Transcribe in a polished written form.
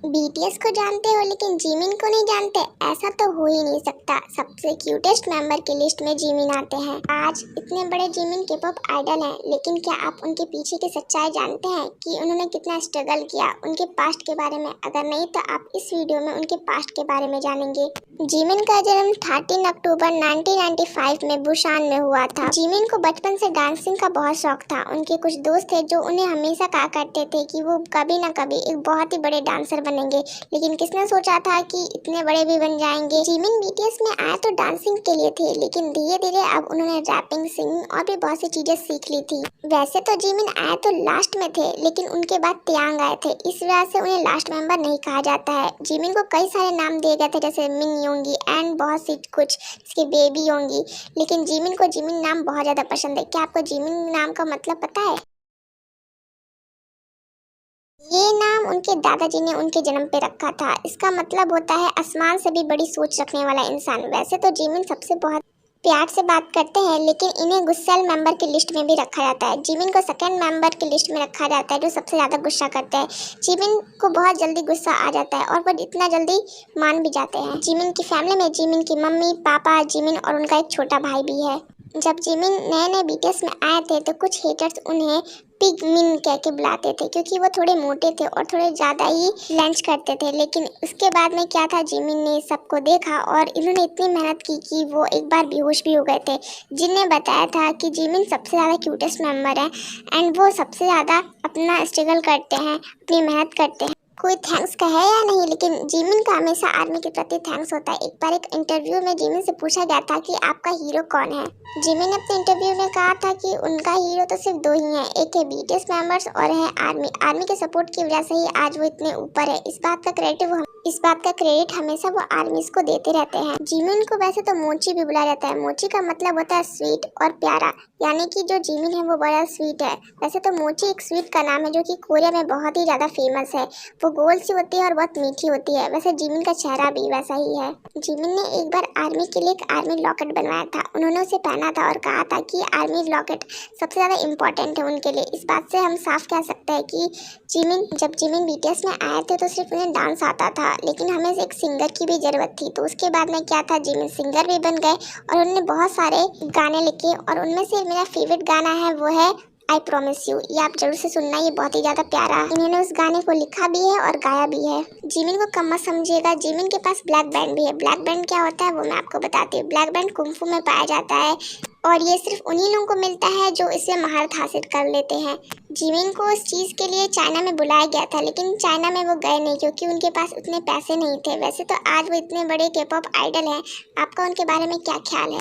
BTS को जानते हो लेकिन जिमिन को नहीं जानते, ऐसा तो हो ही नहीं सकता। सबसे क्यूटेस्ट मेंबर की लिस्ट में जिमिन आते हैं। आज इतने बड़े जिमिन के पॉप आइडल हैं, लेकिन क्या आप उनके पीछे की सच्चाई जानते हैं कि उन्होंने कितना स्ट्रगल किया, उनके पास्ट के बारे में? अगर नहीं तो आप इस वीडियो में उनके पास्ट के बारे में जानेंगे। जिमिन का जन्म 13 अक्टूबर 1995 में बुसान में हुआ था। जिमिन को बचपन से डांसिंग का बहुत शौक था। उनके कुछ दोस्त थे जो उन्हें हमेशा कहा करते थे कि वो कभी ना कभी एक बहुत ही बड़े डांसर बनेंगे, लेकिन किसने सोचा था कि इतने बड़े भी बन जाएंगे। जिमिन बीटीएस में आए तो डांसिंग के लिए थे, लेकिन धीरे धीरे अब उन्होंने रैपिंग, सिंगिंग और भी बहुत सी चीजें सीख ली थी। वैसे तो जिमिन आए तो लास्ट में थे, लेकिन उनके बाद त्यांग आए थे, इस वजह से उन्हें लास्ट मेंबर नहीं कहा जाता है। जिमिन को कई सारे नाम दिए गए थे, जैसे मिन योंगी एंड बहुत सी कुछ, इसके बेबी योंगी, लेकिन जिमिन को जिमिन नाम बहुत ज्यादा पसंद है। क्या आपको जिमिन नाम का मतलब पता है? ये नाम उनके दादाजी ने उनके जन्म पे रखा था। इसका मतलब होता है आसमान से भी बड़ी सोच रखने वाला इंसान। वैसे तो जिमिन सबसे बहुत प्यार से बात करते हैं, लेकिन इन्हें गुस्सैल मेंबर की लिस्ट में भी रखा जाता है। जिमिन को सेकंड मेंबर की लिस्ट में रखा जाता है, जो सबसे ज़्यादा गुस्सा करते हैं। जिमिन को बहुत जल्दी गुस्सा आ जाता है और वो इतना जल्दी मान भी जाते हैं। जिमिन की फैमिली में जिमिन की मम्मी, पापा, जिमिन और उनका एक छोटा भाई भी है। जब जिमिन नए नए बीटीएस में आए थे तो कुछ हेटर्स उन्हें पिग मिन कह के बुलाते थे, क्योंकि वो थोड़े मोटे थे और थोड़े ज़्यादा ही लंच करते थे। लेकिन उसके बाद में क्या था, जिमिन ने सबको देखा और इन्होंने इतनी मेहनत की कि वो एक बार बेहोश भी हो गए थे। जिनने बताया था कि जिमिन सबसे ज़्यादा क्यूटेस्ट मेंबर है एंड वो सबसे ज़्यादा अपना स्ट्रगल करते हैं, अपनी मेहनत करते हैं। कोई थैंक्स कहे या नहीं, लेकिन जिमिन का हमेशा आर्मी के प्रति थैंक्स होता है। एक बार एक इंटरव्यू में जिमिन से पूछा गया था कि आपका हीरो कौन है। जिमिन ने अपने इंटरव्यू में कहा था कि उनका हीरो तो सिर्फ दो ही हैं, एक है बीटीएस मेंबर्स और है आर्मी। आर्मी के सपोर्ट की वजह से ही आज वो इतने ऊपर है। इस बात का क्रेडिट हमेशा वो आर्मीज को देते रहते हैं। जिमिन को वैसे तो मोची भी बुलाया जाता है। मोची का मतलब होता है स्वीट और प्यारा, यानी कि जो जिमिन है वो बड़ा स्वीट है। वैसे तो मोची एक स्वीट का नाम है जो कि कोरिया में बहुत ही ज़्यादा फेमस है। वो गोल सी होती है और बहुत मीठी होती है। वैसे जिमिन का चेहरा भी वैसा ही है। जिमिन ने एक बार आर्मी के लिए एक आर्मी लॉकेट बनवाया था। उन्होंने उसे पहना था और कहा था कि आर्मी लॉकेट सबसे ज़्यादा इम्पोर्टेंट है उनके लिए। इस बात से हम साफ कह सकते हैं कि जब जिमिन बीटीएस में आए थे तो सिर्फ उन्हें डांस आता था, लेकिन हमें एक सिंगर की भी ज़रूरत थी। तो उसके बाद में क्या था, जिमिन सिंगर भी बन गए और उन्होंने बहुत सारे गाने लिखे और उनमें से मेरा फेवरेट गाना है वो है आई प्रॉमिस यू। ये आप जरूर से सुनना, ये बहुत ही ज़्यादा प्यारा। इन्होंने उस गाने को लिखा भी है और गाया भी है। जिमिन को कम मत समझिएगा, जिमिन के पास ब्लैक बैंड भी है। ब्लैक बैंड क्या होता है वो मैं आपको बताती हूँ। ब्लैक बैंड कुंफू में पाया जाता है और ये सिर्फ उन्हीं लोगों को मिलता है जो इससे महारत हासिल कर लेते हैं। जिमिन को इस चीज़ के लिए चाइना में बुलाया गया था, लेकिन चाइना में वो गए नहीं क्योंकि उनके पास उतने पैसे नहीं थे। वैसे तो आज वो इतने बड़े के पॉप आइडल हैं। आपका उनके बारे में क्या ख्याल है?